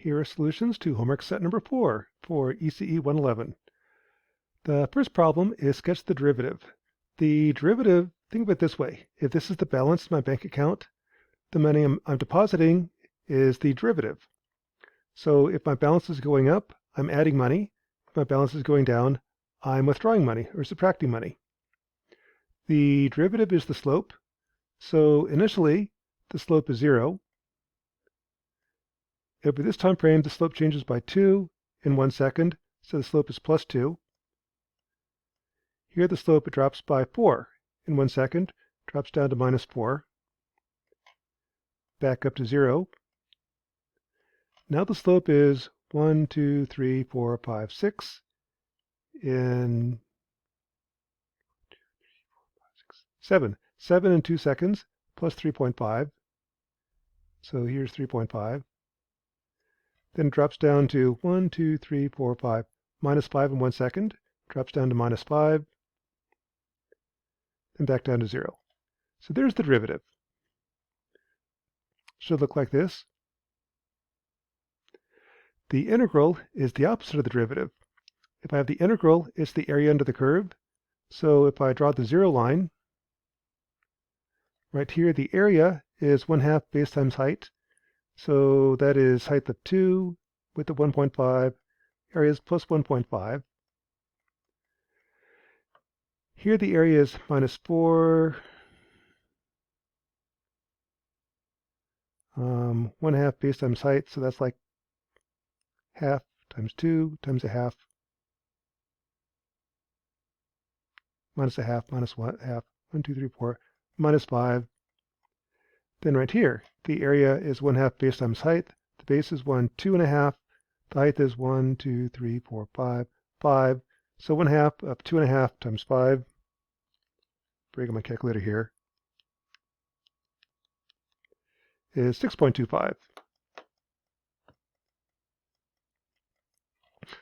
Here are solutions to homework set number 4 for ECE 111. The first problem is sketch the derivative. The derivative, think of it this way. If this is the balance in my bank account, the money I'm depositing is the derivative. So if my balance is going up, I'm adding money. If my balance is going down, I'm withdrawing money or subtracting money. The derivative is the slope. So initially, the slope is 0. Over this time frame, the slope changes by 2 in 1 second, so the slope is plus 2. Here the slope drops by 4 in 1 second, drops down to minus 4. Back up to 0. Now the slope is 1, 2, 3, 4, 5, 6 in 7. 7 in 2 seconds, plus 3.5. So here's 3.5. Then it drops down to 1, 2, 3, 4, 5, minus 5 in 1 second, drops down to minus 5, then back down to 0. So there's the derivative. Should look like this. The integral is the opposite of the derivative. If I have the integral, it's the area under the curve. So if I draw the 0 line, right here the area is 1/2 base times height. So that is height of 2 with the 1.5, area is plus 1.5. Here the area is minus 4, 1/2 base times height, so that's like half times 2 times a half, minus a half, minus 1/2, 1, 2, 3, 4, minus 5. Then right here, the area is 1/2 base times height. The base is 1, 2.5. The height is 1, 2, 3, 4, 5, 5. So 1/2 of 2.5 times 5. Bring up my calculator here. Is 6.25.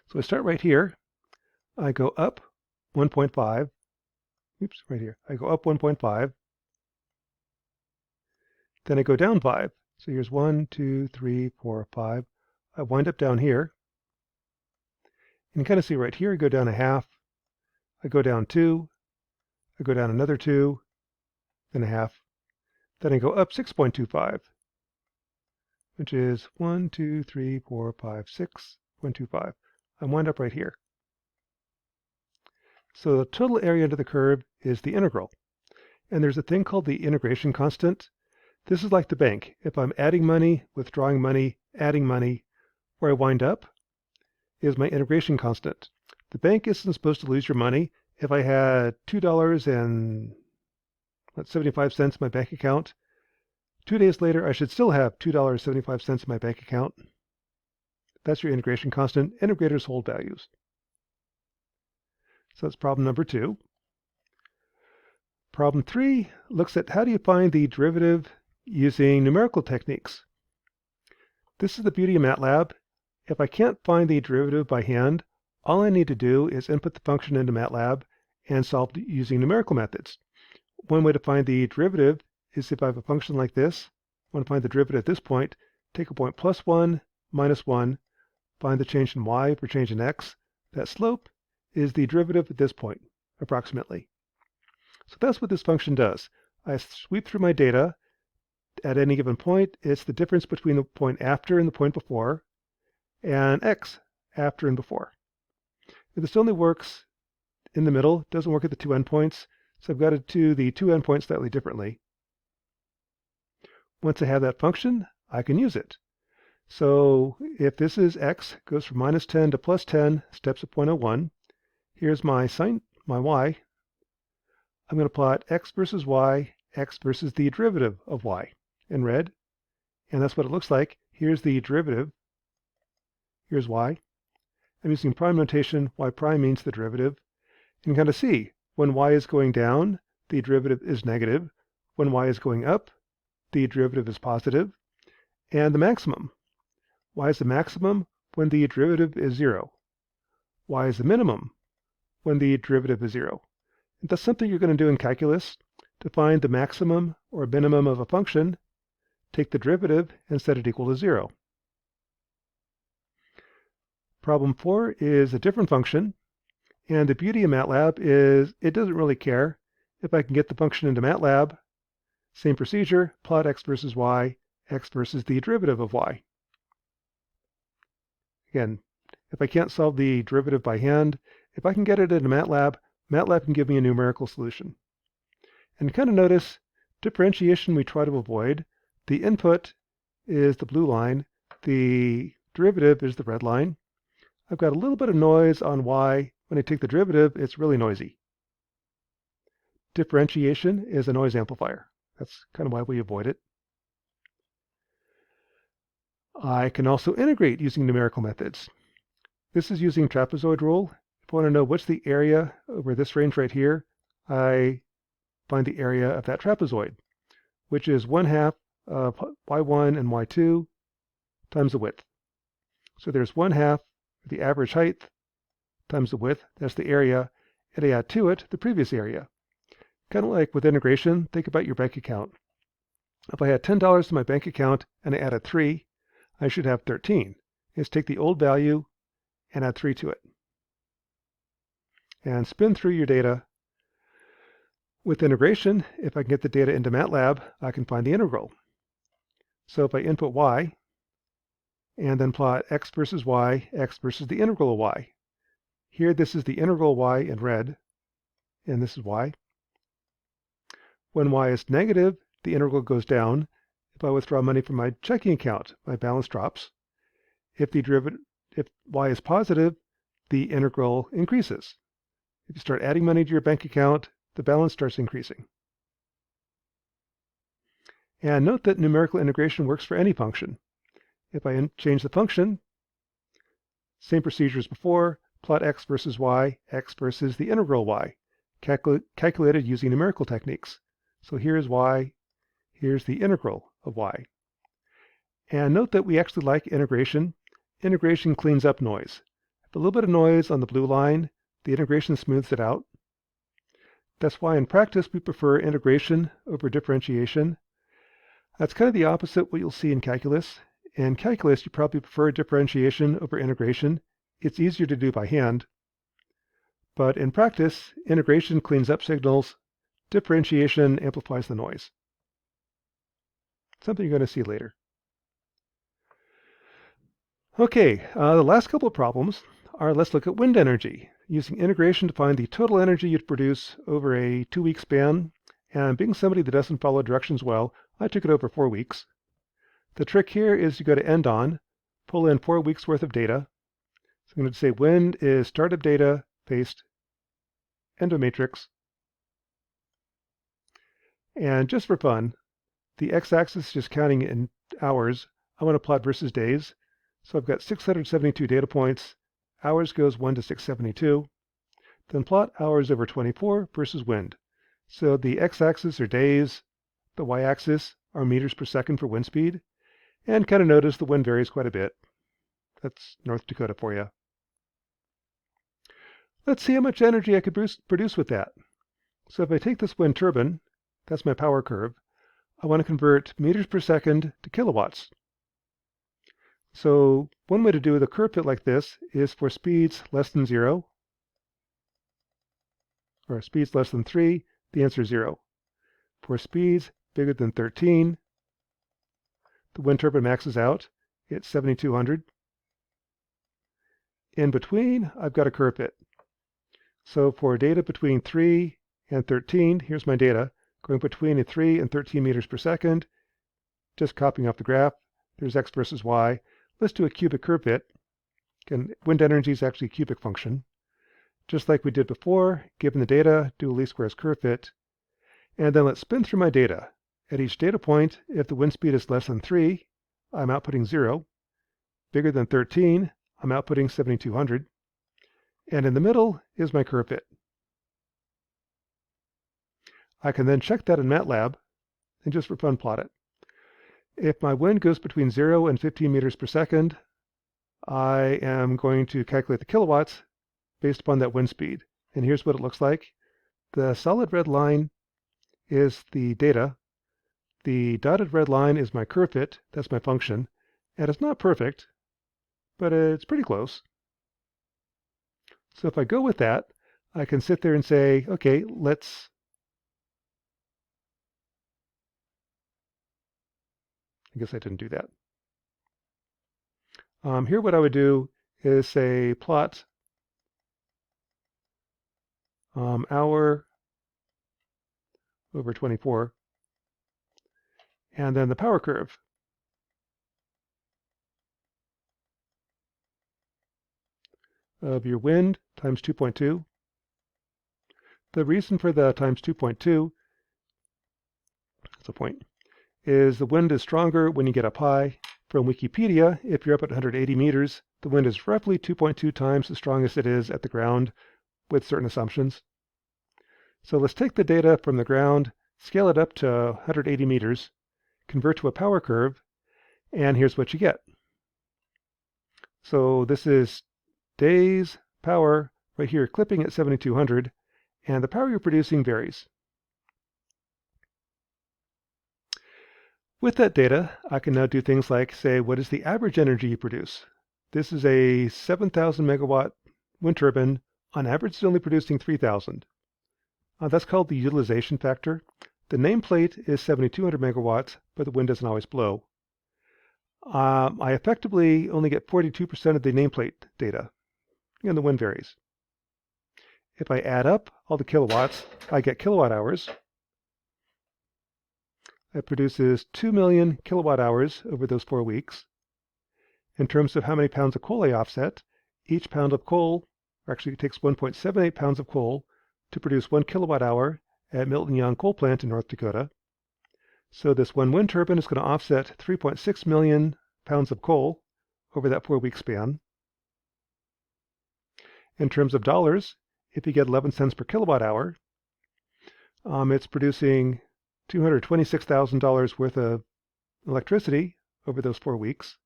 So I start right here. I go up 1.5. Oops, right here. I go up 1.5. Then I go down 5. So here's 1, 2, 3, 4, 5. I wind up down here. And you can kind of see right here, I go down a half. I go down 2. I go down another 2, then a half. Then I go up 6.25, which is 1, 2, 3, 4, 5, 6.25. I wind up right here. So the total area under the curve is the integral. And there's a thing called the integration constant. This is like the bank. If I'm adding money, withdrawing money, adding money, where I wind up is my integration constant. The bank isn't supposed to lose your money. If I had $2.75 in my bank account, 2 days later I should still have $2.75 in my bank account. That's your integration constant. Integrators hold values. So that's problem number 2. Problem 3 looks at how do you find the derivative using numerical techniques. This is the beauty of MATLAB. If I can't find the derivative by hand, all I need to do is input the function into MATLAB and solve it using numerical methods. One way to find the derivative is if I have a function like this. I want to find the derivative at this point. Take a point plus 1, minus 1. Find the change in y for change in x. That slope is the derivative at this point, approximately. So that's what this function does. I sweep through my data. At any given point, it's the difference between the point after and the point before, and x after and before. If this only works in the middle, it doesn't work at the two endpoints, so I've got to do the two endpoints slightly differently. Once I have that function, I can use it. So if this is x, goes from minus 10 to plus 10, steps at 0.01. Here's my sign, my y. I'm going to plot x versus y, x versus the derivative of y in red. And that's what it looks like. Here's the derivative. Here's y. I'm using prime notation. Y prime means the derivative. You can kind of see when y is going down, the derivative is negative. When y is going up, the derivative is positive. And the maximum. Y is the maximum when the derivative is 0. Y is the minimum when the derivative is 0. And that's something you're going to do in calculus. To find the maximum or minimum of a function, take the derivative and set it equal to 0. Problem 4 is a different function, and the beauty of MATLAB is it doesn't really care if I can get the function into MATLAB. Same procedure, plot x versus y, x versus the derivative of y. Again, if I can't solve the derivative by hand, if I can get it into MATLAB, MATLAB can give me a numerical solution. And kind of notice, differentiation we try to avoid. The input is the blue line, the derivative is the red line. I've got a little bit of noise on y. When I take the derivative, it's really noisy. Differentiation is a noise amplifier. That's kind of why we avoid it. I can also integrate using numerical methods. This is using trapezoid rule. If I want to know what's the area over this range right here, I find the area of that trapezoid, which is 1/2 of y1 and y2 times the width. So there's 1/2 the average height times the width, that's the area, and I add to it the previous area. Kind of like with integration, think about your bank account. If I had $10 to my bank account and I added 3, I should have 13. Just take the old value and add 3 to it. And spin through your data. With integration, if I can get the data into MATLAB, I can find the integral. So if I input y, and then plot x versus y, x versus the integral of y. Here, this is the integral of y in red, and this is y. When y is negative, the integral goes down. If I withdraw money from my checking account, my balance drops. If y is positive, the integral increases. If you start adding money to your bank account, the balance starts increasing. And note that numerical integration works for any function. If I change the function, same procedure as before, plot x versus y, x versus the integral y, calculated using numerical techniques. So here's y, here's the integral of y. And note that we actually like integration. Integration cleans up noise. A little bit of noise on the blue line, the integration smooths it out. That's why in practice we prefer integration over differentiation. That's kind of the opposite what you'll see in calculus. In calculus, you probably prefer differentiation over integration. It's easier to do by hand. But in practice, integration cleans up signals, differentiation amplifies the noise. Something you're going to see later. Okay, the last couple of problems are, let's look at wind energy, using integration to find the total energy you'd produce over a 2-week span. And being somebody that doesn't follow directions well, I took it over 4 weeks. The trick here is you go to end on, pull in 4 weeks worth of data. So I'm going to say wind is start of data, paste, end of matrix. And just for fun, the x-axis is just counting in hours. I want to plot versus days. So I've got 672 data points. Hours goes 1 to 672. Then plot hours over 24 versus wind. So the x-axis are days, the y-axis are meters per second for wind speed. And kind of notice the wind varies quite a bit. That's North Dakota for you. Let's see how much energy I could produce with that. So if I take this wind turbine, that's my power curve, I want to convert meters per second to kilowatts. So one way to do the curve fit like this is for speeds less than 0, or speeds less than 3, the answer is 0. For speeds bigger than 13, the wind turbine maxes out, it's 7,200. In between, I've got a curve fit. So for data between 3 and 13, here's my data, going between 3 and 13 meters per second, just copying off the graph. There's x versus y. Let's do a cubic curve fit. Again, wind energy is actually a cubic function. Just like we did before, given the data, do a least squares curve fit. And then let's spin through my data. At each data point, if the wind speed is less than 3, I'm outputting 0. Bigger than 13, I'm outputting 7,200. And in the middle is my curve fit. I can then check that in MATLAB and just for fun plot it. If my wind goes between 0 and 15 meters per second, I am going to calculate the kilowatts based upon that wind speed. And here's what it looks like. The solid red line is the data. The dotted red line is my curve fit, that's my function. And it's not perfect, but it's pretty close. So if I go with that, I can sit there and say, okay, I guess I didn't do that. Here what I would do is say plot hour over 24, and then the power curve. Of your wind times 2.2. The reason for the times 2.2, that's a point, is the wind is stronger when you get up high. From Wikipedia, if you're up at 180 meters, the wind is roughly 2.2 times as strong as it is at the ground, with certain assumptions. So let's take the data from the ground, scale it up to 180 meters, convert to a power curve, and here's what you get. So this is days power right here, clipping at 7,200, and the power you're producing varies. With that data, I can now do things like say, what is the average energy you produce? This is a 7,000 megawatt wind turbine. On average, it's only producing 3,000. That's called the utilization factor. The nameplate is 7,200 megawatts, but the wind doesn't always blow. I effectively only get 42% of the nameplate data, and the wind varies. If I add up all the kilowatts, I get kilowatt hours. It produces 2 million kilowatt hours over those 4 weeks. In terms of how many pounds of coal I offset, each pound of coal, or actually it takes 1.78 pounds of coal to produce 1 kilowatt hour at Milton Young Coal Plant in North Dakota. So this one wind turbine is going to offset 3.6 million pounds of coal over that 4-week span. In terms of dollars, if you get 11 cents per kilowatt hour, it's producing $226,000 worth of electricity over those 4 weeks.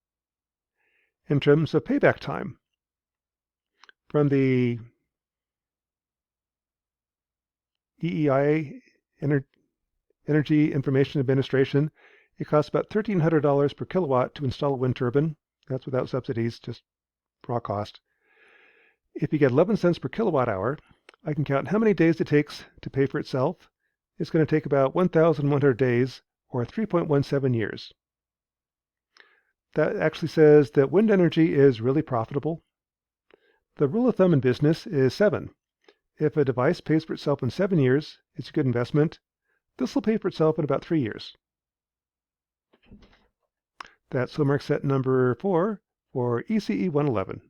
In terms of payback time, from the EEI, Energy Information Administration, it costs about $1,300 per kilowatt to install a wind turbine. That's without subsidies, just raw cost. If you get 11 cents per kilowatt hour, I can count how many days it takes to pay for itself. It's going to take about 1,100 days, or 3.17 years. That actually says that wind energy is really profitable. The rule of thumb in business is 7. If a device pays for itself in 7 years, it's a good investment. This will pay for itself in about 3 years. That's homework set number 4 for ECE 111.